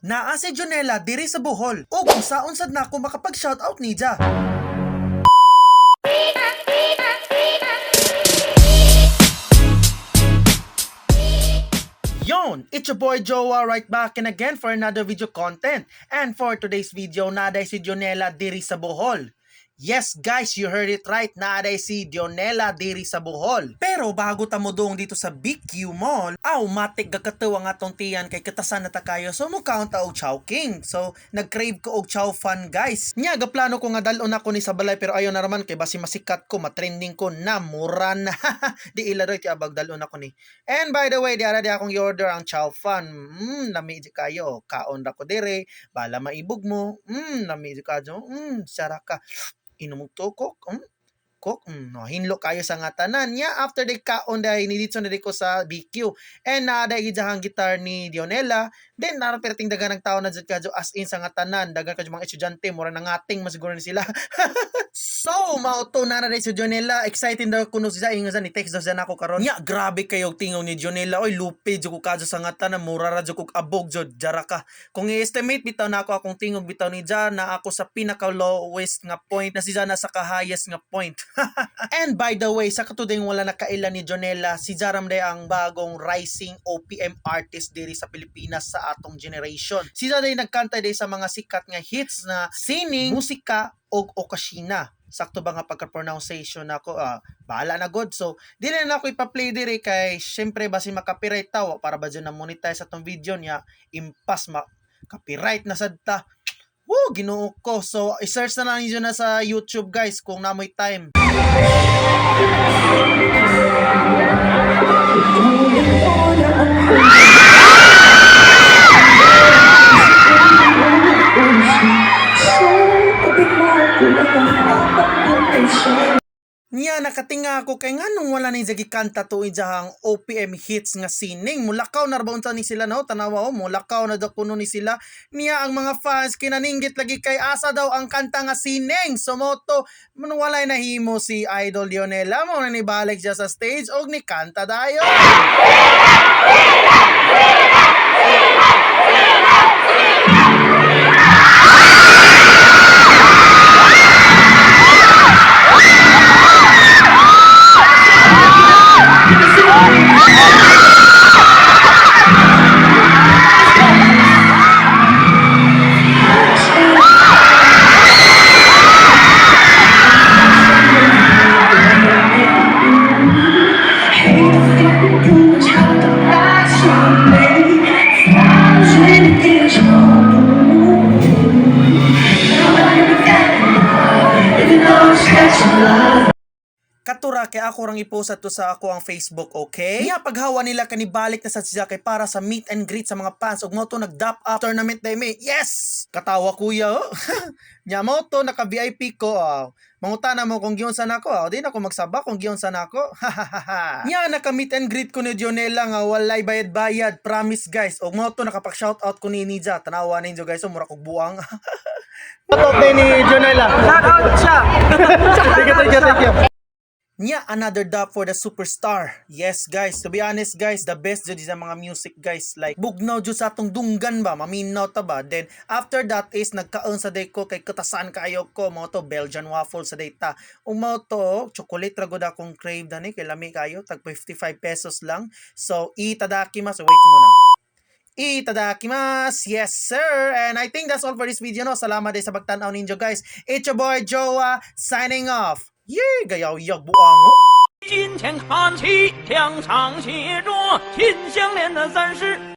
Naa si Jonella diri sa Bohol o kung saon sad na ako makapag-shoutout ni Ja. Yon, it's your boy Joa right back and again for another video content. And for today's video, naday si Jonella diri sa Bohol. Yes guys, you heard it right, naaday si Jonella diri sa Bohol. Pero bago ta mo dong dito sa BQ Mall, matik gakatuwa nga tong tiyan kay katasan na ta kayo. So mo count og Chowking. So nag-crave ko og Chow Fan guys. Nya gaplano ko nga dalon ako ni sa balay pero ayo na raman kay basi masikat ko, matrending ko na mura na. Di ila ro kay abag dalon ako ni. And by the way, di akong i-order ang Chow Fan. Lami di kayo, kaon ra ko dire, bala maibog mo. Lami di kayo. Saraka. Inumog to kok, hinlo kayo sa nga tanan niya after the kaon dahil nidito na ko sa BQ and dahil gidahang gitar ni Jonella then naraperting dagan ng tao na dyan kadyo as in sa nga tanan dagan kadyo mga estudyante mura na ngating masiguro ni sila. So mauto na dahil si Jonella excited daw kuno siya ingon sa ni text daw siya nako karon nya grabe kayo tingaw ni Jonella oy lupi jud ko kadyo sa nga tanan mura ra jud ko abog jud jaraka kung i-estimate bitaw na ako akong tingog bitaw ni Jan na ako sa pinaka lowest nga point na si Jan sa ka highest nga point. And by the way, sa katuding wala nakailan ni Jonella, si Jaram day ang bagong rising OPM artist diri sa Pilipinas sa atong generation. Si Jaram day nagkanta day sa mga sikat nga hits na sining, musika og okasina. Sakto ba nga pagka-pronunciation nako? Bahala na god. So, dili na ako ipa-play diri kay syempre basi maka-copyright taw para ba dyan na monetize atong video niya, impas copyright na sad ta. Woo, ginoo ko. So, i-search na lang niyo na sa YouTube guys kung namoy time. Nya nakatinga ako kay nganong wala ni jagi kanta tuig jahang OPM hits nga sining mulakaw na rabaw ni sila no tanawa mulakaw na daw kuno ni sila niya ang mga fans kinaninggit lagi kay asa daw ang kanta nga sining sumoto walay nahimo si Idol Jonella mo na nibalik siya sa stage og ni kanta dayo. Katura kay ako rang ipost to sa ako ang Facebook, okay? Nya paghawa nila kanibalik na sa siya kay para sa meet and greet sa mga fans ug mo to nag-dap up tournament day me. Yes! Katawa kuya. Nya mo to naka VIP ko. Mangutana mo kung giunsa nako, di na ako magsaba kung giunsa nako. Nya naka meet and greet ko ni Jonella nga walay bayad-bayad, promise guys. Og mo to nakapag-shoutout ko ni Nija. Tanawa ninyo guys, mura kog buang. Shoutout ni Jonella. Shoutout siya. Thank you. Nya another dub for the superstar. Yes guys, to be honest guys, the best jud sa mga music guys. Like bugnaw jud sa atong dunggan ba, maminaw ta ba. Then after that is nagkaon sa day ko kay katasan kayo ko mo to Belgian waffle sa data. Mo to chocolate ra gud akong crave dani kay lami kayo tag 55 pesos lang. So itadakimasu. Wait muna. Itadakimasu. Yes sir. And I think that's all for this video no. Salamat din sa pagtan-aw ninyo guys. It's your boy Joa signing off. 耶，个要要不昂哦。金钱看齐，两场协着，心相连的三世。